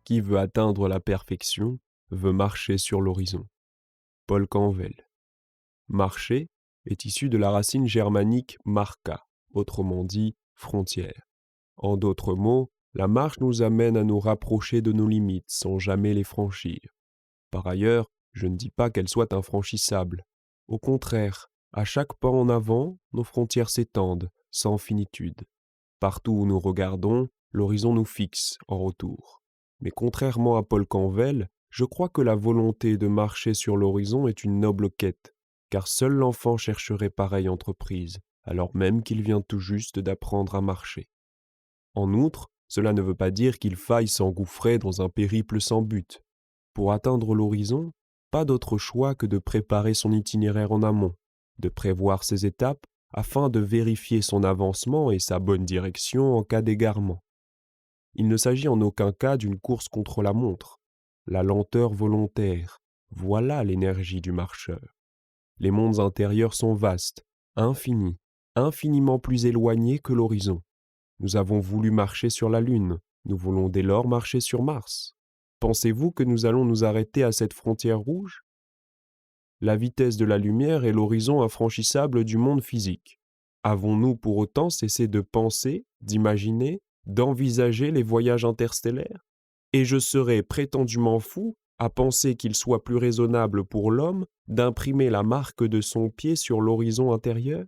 Qui veut atteindre la perfection veut marcher sur l'horizon. Paul Canvel. Marcher est issu de la racine germanique marca, autrement dit frontière. En d'autres mots, la marche nous amène à nous rapprocher de nos limites sans jamais les franchir. Par ailleurs, je ne dis pas qu'elles soient infranchissables. Au contraire, à chaque pas en avant, nos frontières s'étendent, sans finitude. Partout où nous regardons, l'horizon nous fixe en retour. Mais contrairement à Paul Canvel, je crois que la volonté de marcher sur l'horizon est une noble quête, car seul l'enfant chercherait pareille entreprise, alors même qu'il vient tout juste d'apprendre à marcher. En outre, cela ne veut pas dire qu'il faille s'engouffrer dans un périple sans but. Pour atteindre l'horizon, pas d'autre choix que de préparer son itinéraire en amont, de prévoir ses étapes afin de vérifier son avancement et sa bonne direction en cas d'égarement. Il ne s'agit en aucun cas d'une course contre la montre. La lenteur volontaire, voilà l'énergie du marcheur. Les mondes intérieurs sont vastes, infinis, infiniment plus éloignés que l'horizon. Nous avons voulu marcher sur la Lune, nous voulons dès lors marcher sur Mars. Pensez-vous que nous allons nous arrêter à cette frontière rouge? La vitesse de la lumière est l'horizon infranchissable du monde physique. Avons-nous pour autant cessé de penser, d'imaginer, d'envisager les voyages interstellaires? Et je serais prétendument fou à penser qu'il soit plus raisonnable pour l'homme d'imprimer la marque de son pied sur l'horizon intérieur?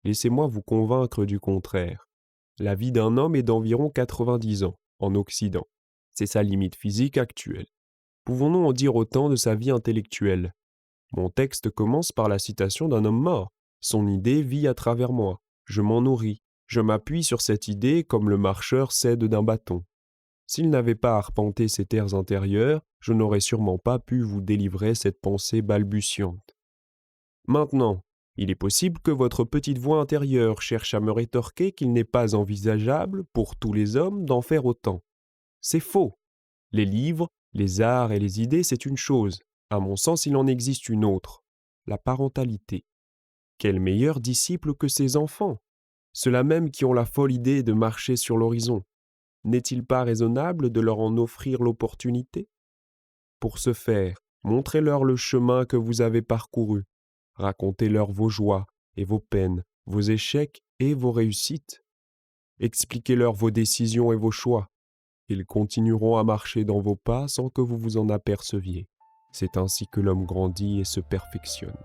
Laissez-moi vous convaincre du contraire. La vie d'un homme est d'environ 90 ans, en Occident. C'est sa limite physique actuelle. Pouvons-nous en dire autant de sa vie intellectuelle? Mon texte commence par la citation d'un homme mort. Son idée vit à travers moi. Je m'en nourris. Je m'appuie sur cette idée comme le marcheur s'aide d'un bâton. S'il n'avait pas arpenté ces terres intérieures, je n'aurais sûrement pas pu vous délivrer cette pensée balbutiante. Maintenant, il est possible que votre petite voix intérieure cherche à me rétorquer qu'il n'est pas envisageable, pour tous les hommes, d'en faire autant. C'est faux. Les livres, les arts et les idées, c'est une chose. À mon sens, il en existe une autre, la parentalité. Quel meilleur disciple que ses enfants? Ceux-là même qui ont la folle idée de marcher sur l'horizon. N'est-il pas raisonnable de leur en offrir l'opportunité? Pour ce faire, montrez-leur le chemin que vous avez parcouru. Racontez-leur vos joies et vos peines, vos échecs et vos réussites. Expliquez-leur vos décisions et vos choix. Ils continueront à marcher dans vos pas sans que vous vous en aperceviez. C'est ainsi que l'homme grandit et se perfectionne.